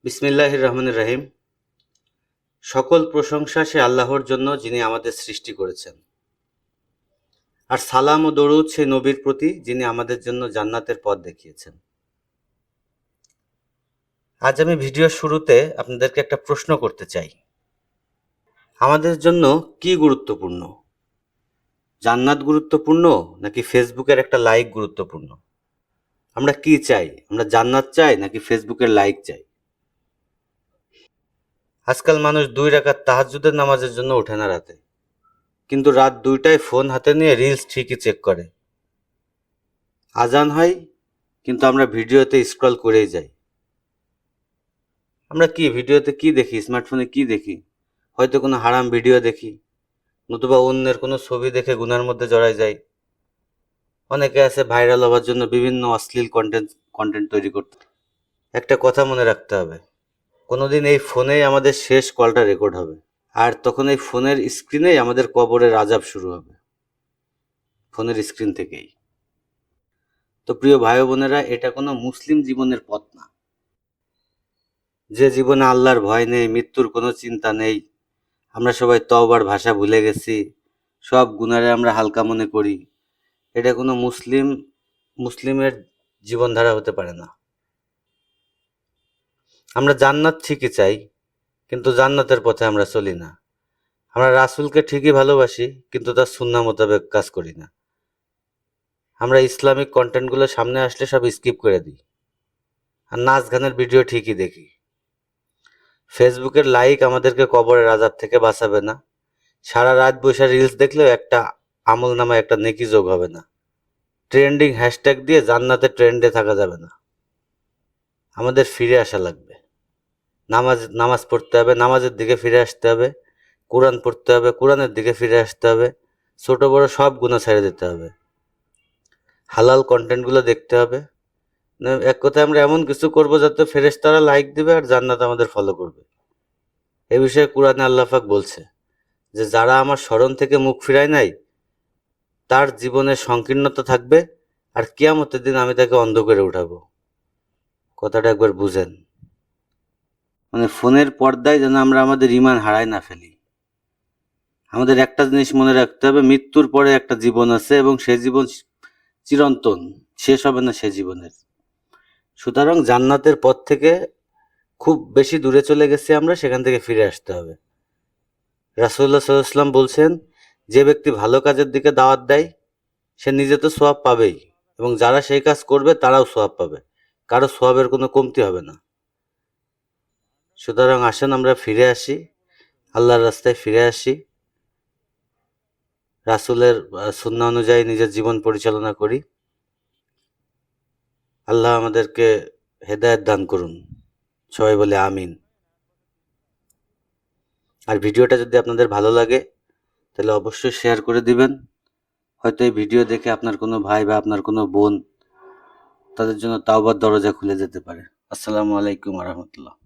বিসমিল্লাহির রহমানির রহিম। সকল প্রশংসা সে আল্লাহর জন্য, যিনি আমাদের সৃষ্টি করেছেন। আর সালাম ও দরুদ সে নবীর প্রতি, যিনি আমাদের জন্য জান্নাতের পথ দেখিয়েছেন। আজ আমি ভিডিওর শুরুতে আপনাদেরকে একটা প্রশ্ন করতে চাই। আমাদের জন্য কি গুরুত্বপূর্ণ? জান্নাত গুরুত্বপূর্ণ নাকি ফেসবুকের একটা লাইক গুরুত্বপূর্ণ? আমরা কি চাই? আমরা জান্নাত চাই নাকি ফেসবুকের লাইক চাই? আজকাল মানুষ 2 রাকাত তাহাজ্জুদের নামাজের জন্য ওঠে না রাতে, কিন্তু রাত 2টায় ফোন হাতে নিয়ে রিলস ঠিকই চেক করে। আজান হয়, কিন্তু আমরা ভিডিওতে স্ক্রল করেই যাই। আমরা ভিডিওতে কি দেখি? স্মার্টফোনে কি দেখি? হয়তো কোনো হারাম ভিডিও দেখি, নতুবা অন্যের কোনো ছবি দেখে গুনার মধ্যে জড়াই যাই। অনেকে আছে ভাইরাল হওয়ার জন্য বিভিন্ন অশ্লীল কন্টেন্ট তৈরি করতে। একটা কথা মনে রাখতে হবে, কোনোদিন এই ফোনেই আমাদের শেষ কলটা রেকর্ড হবে, আর তখন এই ফোনের স্ক্রিনেই আমাদের কবরের আযাব শুরু হবে, ফোনের স্ক্রিন থেকেই। তো প্রিয় ভাই বোনেরা, এটা কোনো মুসলিম জীবনের পথ না। যে জীবনে আল্লাহর ভয় নেই, মৃত্যুর কোনো চিন্তা নেই, আমরা সবাই তওবার ভাষা ভুলে গেছি, সব গুনারে আমরা হালকা মনে করি, এটা কোনো মুসলিমের জীবনধারা হতে পারে না। আমরা জান্নাত ঠিকই চাই, কিন্তু জান্নাতের পথে আমরা চলি না। আমরা রাসূলকে ঠিকই ভালোবাসি, কিন্তু তার সুন্নাহ মোতাবেক কাজ করি না। আমরা ইসলামিক কন্টেন্টগুলো সামনে আসলে সব স্কিপ করে দিই, আর নাচ গানের ভিডিও ঠিকই দেখি। ফেসবুকের লাইক আমাদেরকে কবরের আযাব থেকে বাঁচাবে না। সারা রাত বসে রিলস দেখলেও একটা আমল নামায় একটা নেকি যোগ হবে না। ট্রেন্ডিং হ্যাশট্যাগ দিয়ে জান্নাতের ট্রেন্ডে থাকা যাবে না। আমাদের ফিরে আসা লাগবে। নামাজ পড়তে হবে, নামাজের দিকে ফিরে আসতে হবে। কোরআন পড়তে হবে, কোরআনের দিকে ফিরে আসতে হবে। ছোট বড় সব গুনাহ ছেড়ে দিতে হবে। হালাল কন্টেন্টগুলো দেখতে হবে। এক কথায় আমরা এমন কিছু করব যাতে ফেরেশতারা লাইক দিবে আর জান্নাত আমাদের ফলো করবে। এ বিষয়ে কোরআনে আল্লাহ পাক বলছে যে, যারা আমার স্মরণ থেকে মুখ ফিরায় নাই, তার জীবনে সংকীর্ণতা থাকবে, আর কিয়ামতের দিন আমি তাকে অন্ধ করে উঠাবো। কথাটা একবার বুঝেন। মানে ফোনের পর্দায় যেন আমরা আমাদের ঈমান হারায় না ফেলি। আমাদের একটা জিনিস মনে রাখতে হবে, মৃত্যুর পরে একটা জীবন আছে, এবং সে জীবন চিরন্তন, শেষ হবে না সে জীবনের। সুতরাং জান্নাতের পথ থেকে খুব বেশি দূরে চলে গেছি আমরা, সেখান থেকে ফিরে আসতে হবে। রাসূলুল্লাহ সাল্লাল্লাহু আলাইহি ওয়াসাল্লাম বলছেন, যে ব্যক্তি ভালো কাজের দিকে দাওয়াত দেয়, সে নিজে তো সওয়াব পাবেই, এবং যারা সেই কাজ করবে তারাও সওয়াব পাবে। কারো সওয়াবের কোনো কমতি হবে না। সুতরাং আসেন আমরা ফিরে আসি, আল্লাহর রাস্তায় ফিরে আসি, রাসূলের সুন্নাহ অনুযায়ী নিজের জীবন পরিচালনা করি। আল্লাহ আমাদেরকে হেদায়েত দান করুন। সবাই বলে আমিন। আর ভিডিওটা যদি আপনাদের ভালো লাগে, তাহলে অবশ্যই শেয়ার করে দিবেন। হয়তো এই ভিডিও দেখে আপনার কোনো ভাই বা আপনার কোনো বোন, তাদের জন্য তাওবার দরজা খুলে যেতে পারে। আসসালামু আলাইকুম ওয়া রাহমাতুল্লাহ।